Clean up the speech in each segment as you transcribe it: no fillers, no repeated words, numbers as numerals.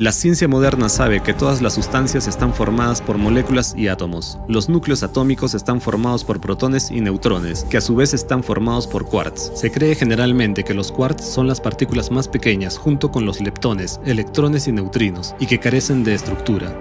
La ciencia moderna sabe que todas las sustancias están formadas por moléculas y átomos. Los núcleos atómicos están formados por protones y neutrones, que a su vez están formados por quarks. Se cree generalmente que los quarks son las partículas más pequeñas junto con los leptones, electrones y neutrinos, y que carecen de estructura.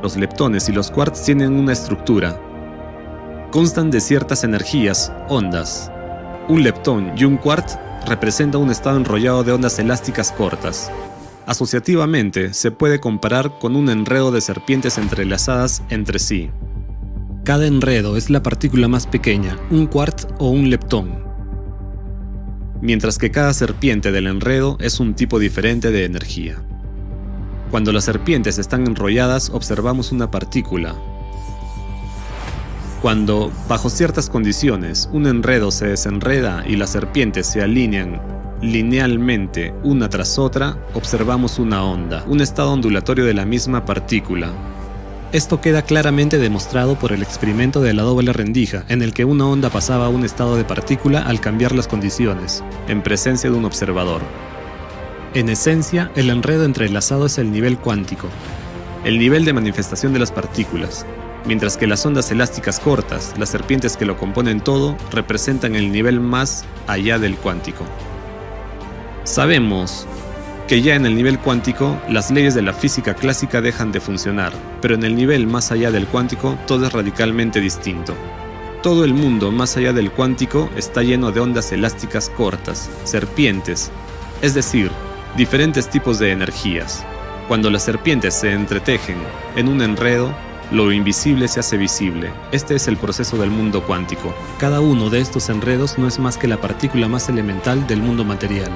Los leptones y los quarks tienen una estructura. Constan de ciertas energías, ondas. Un leptón y un quark representan un estado enrollado de ondas elásticas cortas. Asociativamente, se puede comparar con un enredo de serpientes entrelazadas entre sí. Cada enredo es la partícula más pequeña, un quark o un leptón, mientras que cada serpiente del enredo es un tipo diferente de energía. Cuando las serpientes están enrolladas, observamos una partícula. Cuando, bajo ciertas condiciones, un enredo se desenreda y las serpientes se alinean linealmente una tras otra, observamos una onda, un estado ondulatorio de la misma partícula. Esto queda claramente demostrado por el experimento de la doble rendija, en el que una onda pasaba a un estado de partícula al cambiar las condiciones, en presencia de un observador. En esencia, el enredo entrelazado es el nivel cuántico, el nivel de manifestación de las partículas, mientras que las ondas elásticas cortas, las serpientes que lo componen todo, representan el nivel más allá del cuántico. Sabemos que ya en el nivel cuántico, las leyes de la física clásica dejan de funcionar, pero en el nivel más allá del cuántico, todo es radicalmente distinto. Todo el mundo más allá del cuántico está lleno de ondas elásticas cortas, serpientes, es decir, diferentes tipos de energías. Cuando las serpientes se entretejen en un enredo, lo invisible se hace visible. Este es el proceso del mundo cuántico. Cada uno de estos enredos no es más que la partícula más elemental del mundo material.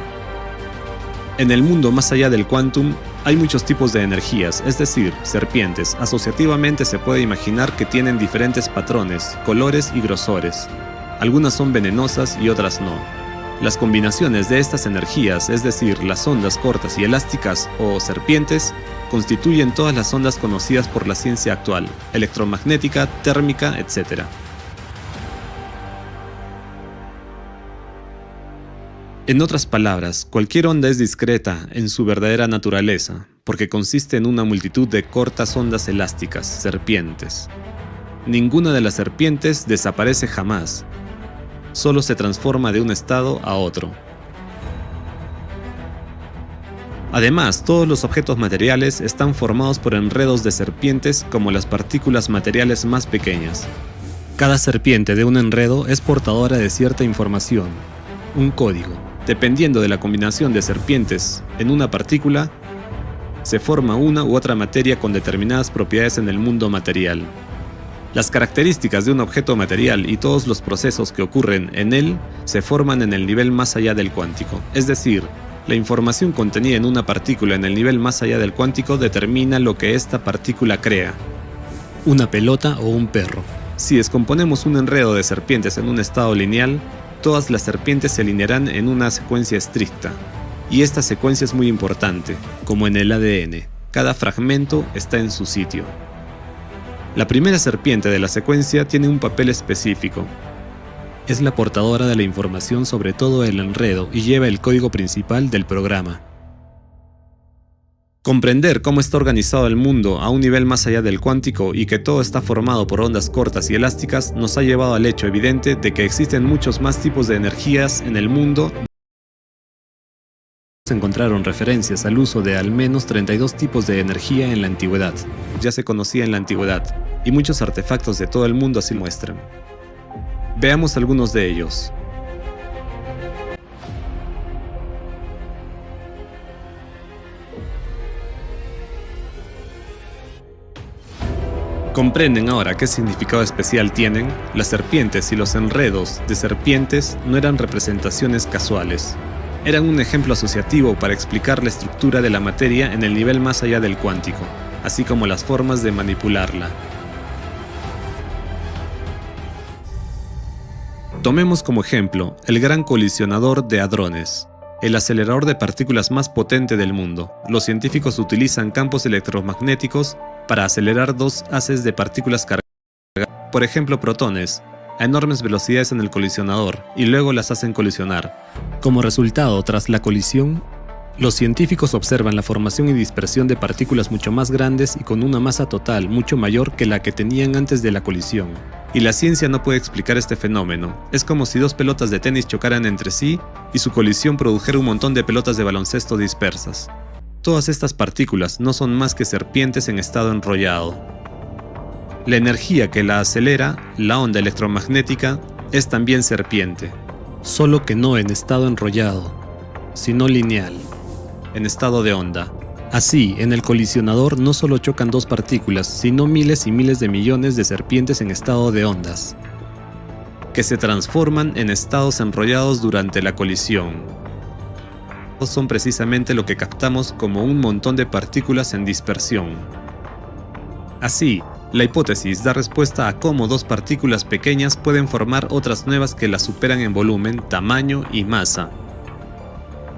En el mundo más allá del quantum, hay muchos tipos de energías, es decir, serpientes. Asociativamente se puede imaginar que tienen diferentes patrones, colores y grosores. Algunas son venenosas y otras no. Las combinaciones de estas energías, es decir, las ondas cortas y elásticas o serpientes, constituyen todas las ondas conocidas por la ciencia actual, electromagnética, térmica, etc. En otras palabras, cualquier onda es discreta en su verdadera naturaleza, porque consiste en una multitud de cortas ondas elásticas, serpientes. Ninguna de las serpientes desaparece jamás, solo se transforma de un estado a otro. Además, todos los objetos materiales están formados por enredos de serpientes como las partículas materiales más pequeñas. Cada serpiente de un enredo es portadora de cierta información, un código. Dependiendo de la combinación de serpientes en una partícula, se forma una u otra materia con determinadas propiedades en el mundo material. Las características de un objeto material y todos los procesos que ocurren en él se forman en el nivel más allá del cuántico. Es decir, la información contenida en una partícula en el nivel más allá del cuántico determina lo que esta partícula crea. Una pelota o un perro. Si descomponemos un enredo de serpientes en un estado lineal, todas las serpientes se alinearán en una secuencia estricta. Y esta secuencia es muy importante, como en el ADN. Cada fragmento está en su sitio. La primera serpiente de la secuencia tiene un papel específico. Es la portadora de la información sobre todo el enredo y lleva el código principal del programa. Comprender cómo está organizado el mundo a un nivel más allá del cuántico y que todo está formado por ondas cortas y elásticas nos ha llevado al hecho evidente de que existen muchos más tipos de energías en el mundo. Se encontraron referencias al uso de al menos 32 tipos de energía en la antigüedad. Ya se conocía en la antigüedad, y muchos artefactos de todo el mundo así muestran. Veamos algunos de ellos. ¿Comprenden ahora qué significado especial tienen? Las serpientes y los enredos de serpientes no eran representaciones casuales. Eran un ejemplo asociativo para explicar la estructura de la materia en el nivel más allá del cuántico, así como las formas de manipularla. Tomemos como ejemplo el Gran Colisionador de Hadrones, el acelerador de partículas más potente del mundo. Los científicos utilizan campos electromagnéticos para acelerar dos haces de partículas cargadas, por ejemplo protones, a enormes velocidades en el colisionador y luego las hacen colisionar. Como resultado, tras la colisión, Los científicos observan la formación y dispersión de partículas mucho más grandes y con una masa total mucho mayor que la que tenían antes de la colisión. Y la ciencia no puede explicar este fenómeno. Es como si dos pelotas de tenis chocaran entre sí y su colisión produjera un montón de pelotas de baloncesto dispersas. Todas estas partículas no son más que serpientes en estado enrollado. La energía que la acelera, la onda electromagnética, es también serpiente, solo que no en estado enrollado, sino lineal, en estado de onda. Así, en el colisionador no solo chocan dos partículas, sino miles y miles de millones de serpientes en estado de ondas, que se transforman en estados enrollados durante la colisión. Son precisamente lo que captamos como un montón de partículas en dispersión. Así, la hipótesis da respuesta a cómo dos partículas pequeñas pueden formar otras nuevas que las superan en volumen, tamaño y masa.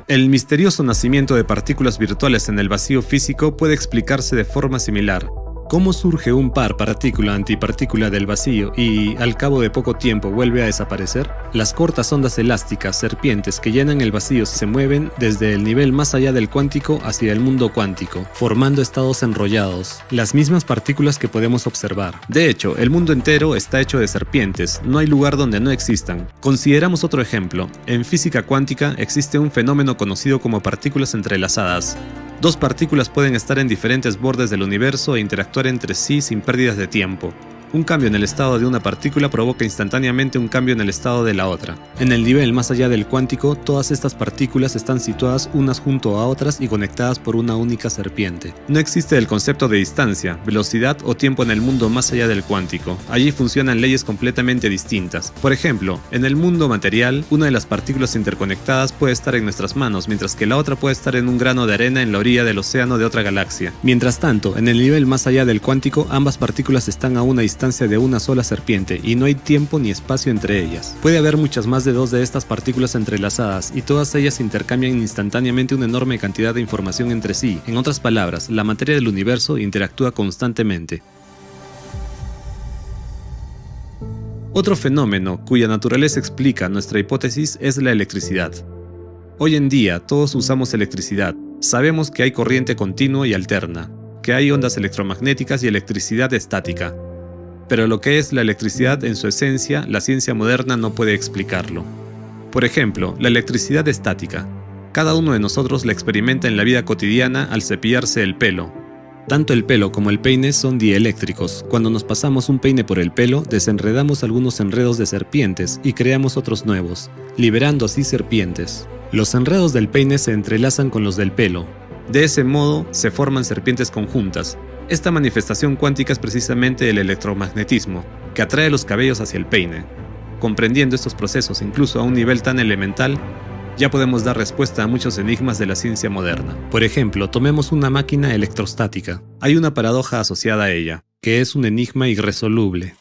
El misterioso nacimiento de partículas virtuales en el vacío físico puede explicarse de forma similar. ¿Cómo surge un par partícula-antipartícula del vacío y, al cabo de poco tiempo, vuelve a desaparecer? Las cortas ondas elásticas, serpientes que llenan el vacío, se mueven desde el nivel más allá del cuántico hacia el mundo cuántico, formando estados enrollados, las mismas partículas que podemos observar. De hecho, el mundo entero está hecho de serpientes, no hay lugar donde no existan. Consideramos otro ejemplo. En física cuántica existe un fenómeno conocido como partículas entrelazadas. Dos partículas pueden estar en diferentes bordes del universo e interactuar entre sí sin pérdidas de tiempo. Un cambio en el estado de una partícula provoca instantáneamente un cambio en el estado de la otra. En el nivel más allá del cuántico, todas estas partículas están situadas unas junto a otras y conectadas por una única serpiente. No existe el concepto de distancia, velocidad o tiempo en el mundo más allá del cuántico. Allí funcionan leyes completamente distintas. Por ejemplo, en el mundo material, una de las partículas interconectadas puede estar en nuestras manos, mientras que la otra puede estar en un grano de arena en la orilla del océano de otra galaxia. Mientras tanto, en el nivel más allá del cuántico, ambas partículas están a una distancia de una sola serpiente y no hay tiempo ni espacio entre ellas. Puede haber muchas más de dos de estas partículas entrelazadas y todas ellas intercambian instantáneamente una enorme cantidad de información entre sí. En otras palabras, la materia del universo interactúa constantemente. Otro fenómeno cuya naturaleza explica nuestra hipótesis es la electricidad. Hoy en día todos usamos electricidad. Sabemos que hay corriente continua y alterna, que hay ondas electromagnéticas y electricidad estática. Pero lo que es la electricidad en su esencia, la ciencia moderna no puede explicarlo. Por ejemplo, la electricidad estática. Cada uno de nosotros la experimenta en la vida cotidiana al cepillarse el pelo. Tanto el pelo como el peine son dieléctricos. Cuando nos pasamos un peine por el pelo, desenredamos algunos enredos de serpientes y creamos otros nuevos, liberando así serpientes. Los enredos del peine se entrelazan con los del pelo. De ese modo, se forman serpientes conjuntas. Esta manifestación cuántica es precisamente el electromagnetismo, que atrae los cabellos hacia el peine. Comprendiendo estos procesos incluso a un nivel tan elemental, ya podemos dar respuesta a muchos enigmas de la ciencia moderna. Por ejemplo, tomemos una máquina electrostática. Hay una paradoja asociada a ella, que es un enigma irresoluble.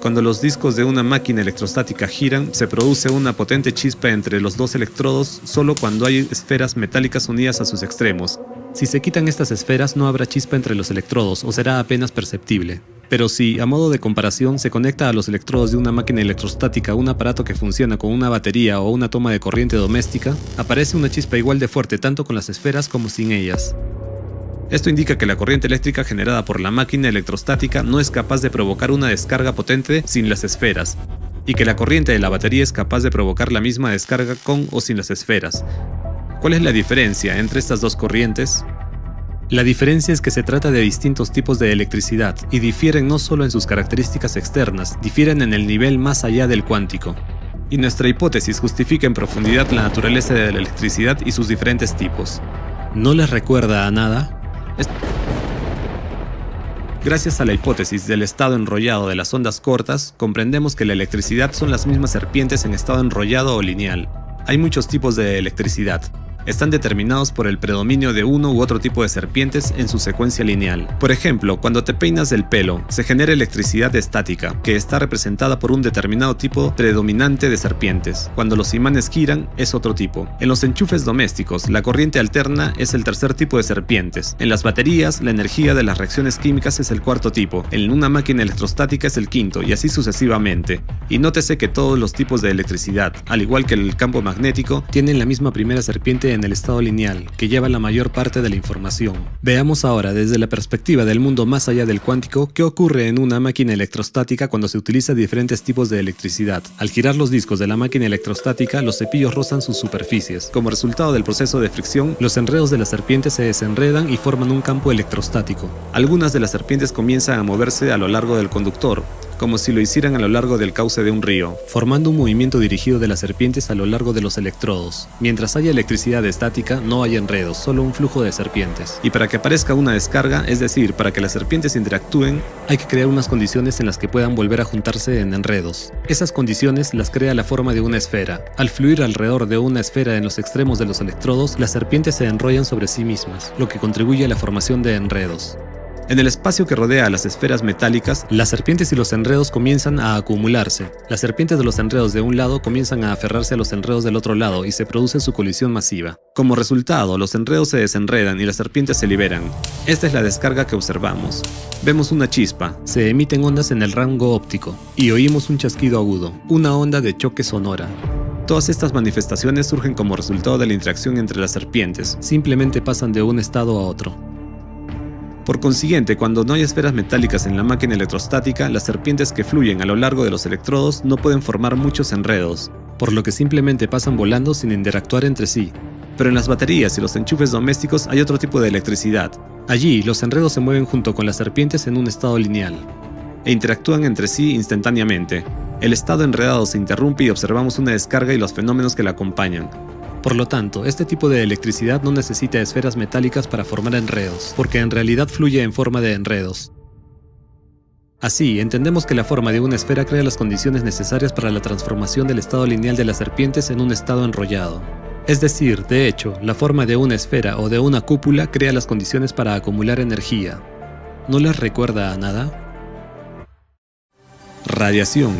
Cuando los discos de una máquina electrostática giran, se produce una potente chispa entre los dos electrodos solo cuando hay esferas metálicas unidas a sus extremos. Si se quitan estas esferas, no habrá chispa entre los electrodos o será apenas perceptible. Pero si, a modo de comparación, se conecta a los electrodos de una máquina electrostática a un aparato que funciona con una batería o una toma de corriente doméstica, aparece una chispa igual de fuerte tanto con las esferas como sin ellas. Esto indica que la corriente eléctrica generada por la máquina electrostática no es capaz de provocar una descarga potente sin las esferas, y que la corriente de la batería es capaz de provocar la misma descarga con o sin las esferas. ¿Cuál es la diferencia entre estas dos corrientes? La diferencia es que se trata de distintos tipos de electricidad, y difieren no solo en sus características externas, difieren en el nivel más allá del cuántico. Y nuestra hipótesis justifica en profundidad la naturaleza de la electricidad y sus diferentes tipos. ¿No les recuerda a nada? Gracias a la hipótesis del estado enrollado de las ondas cortas, comprendemos que la electricidad son las mismas serpientes en estado enrollado o lineal. Hay muchos tipos de electricidad. Están determinados por el predominio de uno u otro tipo de serpientes en su secuencia lineal. Por ejemplo, cuando te peinas el pelo, se genera electricidad estática, que está representada por un determinado tipo predominante de serpientes. Cuando los imanes giran, es otro tipo. En los enchufes domésticos, la corriente alterna es el tercer tipo de serpientes. En las baterías, la energía de las reacciones químicas es el cuarto tipo. En una máquina electrostática es el quinto, y así sucesivamente. Y nótese que todos los tipos de electricidad, al igual que el campo magnético, tienen la misma primera serpiente en en el estado lineal, que lleva la mayor parte de la información. Veamos ahora, desde la perspectiva del mundo más allá del cuántico, qué ocurre en una máquina electrostática cuando se utiliza diferentes tipos de electricidad. Al girar los discos de la máquina electrostática, los cepillos rozan sus superficies. Como resultado del proceso de fricción, los enredos de la serpiente se desenredan y forman un campo electrostático. Algunas de las serpientes comienzan a moverse a lo largo del conductor, como si lo hicieran a lo largo del cauce de un río, formando un movimiento dirigido de las serpientes a lo largo de los electrodos. Mientras haya electricidad estática, no hay enredos, solo un flujo de serpientes. Y para que aparezca una descarga, es decir, para que las serpientes interactúen, hay que crear unas condiciones en las que puedan volver a juntarse en enredos. Esas condiciones las crea la forma de una esfera. Al fluir alrededor de una esfera en los extremos de los electrodos, las serpientes se enrollan sobre sí mismas, lo que contribuye a la formación de enredos. En el espacio que rodea a las esferas metálicas, las serpientes y los enredos comienzan a acumularse. Las serpientes de los enredos de un lado comienzan a aferrarse a los enredos del otro lado y se produce su colisión masiva. Como resultado, los enredos se desenredan y las serpientes se liberan. Esta es la descarga que observamos. Vemos una chispa, se emiten ondas en el rango óptico y oímos un chasquido agudo, una onda de choque sonora. Todas estas manifestaciones surgen como resultado de la interacción entre las serpientes, simplemente pasan de un estado a otro. Por consiguiente, cuando no hay esferas metálicas en la máquina electrostática, las serpientes que fluyen a lo largo de los electrodos no pueden formar muchos enredos, por lo que simplemente pasan volando sin interactuar entre sí. Pero en las baterías y los enchufes domésticos hay otro tipo de electricidad. Allí, los enredos se mueven junto con las serpientes en un estado lineal, e interactúan entre sí instantáneamente. El estado enredado se interrumpe y observamos una descarga y los fenómenos que la acompañan. Por lo tanto, este tipo de electricidad no necesita esferas metálicas para formar enredos, porque en realidad fluye en forma de enredos. Así, entendemos que la forma de una esfera crea las condiciones necesarias para la transformación del estado lineal de las serpientes en un estado enrollado. Es decir, de hecho, la forma de una esfera o de una cúpula crea las condiciones para acumular energía. ¿No les recuerda a nada? Radiación.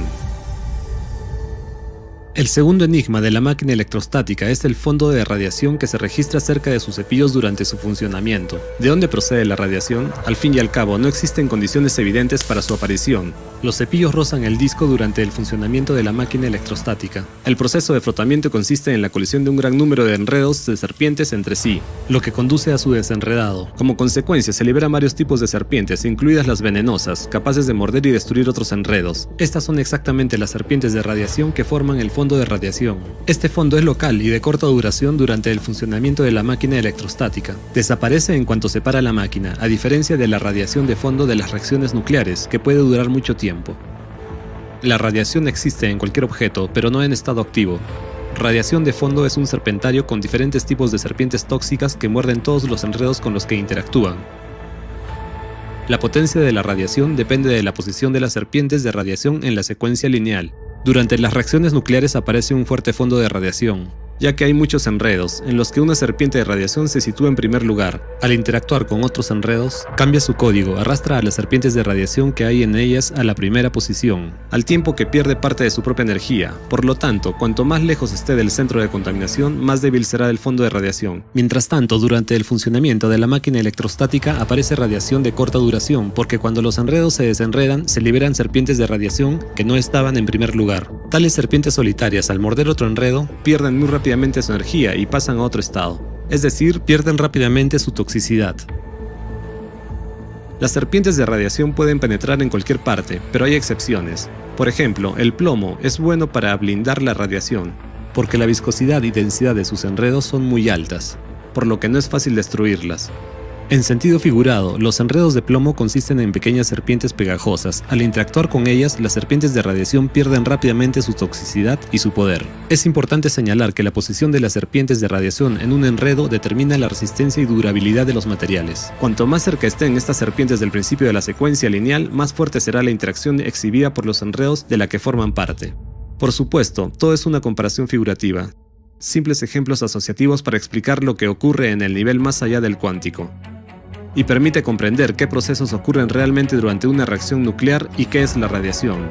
El segundo enigma de la máquina electrostática es el fondo de radiación que se registra cerca de sus cepillos durante su funcionamiento. ¿De dónde procede la radiación? Al fin y al cabo, no existen condiciones evidentes para su aparición. Los cepillos rozan el disco durante el funcionamiento de la máquina electrostática. El proceso de frotamiento consiste en la colisión de un gran número de enredos de serpientes entre sí, lo que conduce a su desenredado. Como consecuencia, se liberan varios tipos de serpientes, incluidas las venenosas, capaces de morder y destruir otros enredos. Estas son exactamente las serpientes de radiación que forman el fondo de radiación. Este fondo es local y de corta duración durante el funcionamiento de la máquina electrostática. Desaparece en cuanto se para la máquina, a diferencia de la radiación de fondo de las reacciones nucleares, que puede durar mucho tiempo. La radiación existe en cualquier objeto, pero no en estado activo. Radiación de fondo es un serpentario con diferentes tipos de serpientes tóxicas que muerden todos los enredos con los que interactúan. La potencia de la radiación depende de la posición de las serpientes de radiación en la secuencia lineal. Durante las reacciones nucleares aparece un fuerte fondo de radiación, ya que hay muchos enredos, en los que una serpiente de radiación se sitúa en primer lugar. Al interactuar con otros enredos, cambia su código, arrastra a las serpientes de radiación que hay en ellas a la primera posición, al tiempo que pierde parte de su propia energía. Por lo tanto, cuanto más lejos esté del centro de contaminación, más débil será el fondo de radiación. Mientras tanto, durante el funcionamiento de la máquina electrostática aparece radiación de corta duración, porque cuando los enredos se desenredan, se liberan serpientes de radiación que no estaban en primer lugar. Tales serpientes solitarias, al morder otro enredo, pierden muy rápidamente su energía y pasan a otro estado, es decir, pierden rápidamente su toxicidad. Las serpientes de radiación pueden penetrar en cualquier parte, pero hay excepciones. Por ejemplo, el plomo es bueno para blindar la radiación, porque la viscosidad y densidad de sus enredos son muy altas, por lo que no es fácil destruirlas. En sentido figurado, los enredos de plomo consisten en pequeñas serpientes pegajosas. Al interactuar con ellas, las serpientes de radiación pierden rápidamente su toxicidad y su poder. Es importante señalar que la posición de las serpientes de radiación en un enredo determina la resistencia y durabilidad de los materiales. Cuanto más cerca estén estas serpientes del principio de la secuencia lineal, más fuerte será la interacción exhibida por los enredos de la que forman parte. Por supuesto, todo es una comparación figurativa. Simples ejemplos asociativos para explicar lo que ocurre en el nivel más allá del cuántico. Y permite comprender qué procesos ocurren realmente durante una reacción nuclear y qué es la radiación.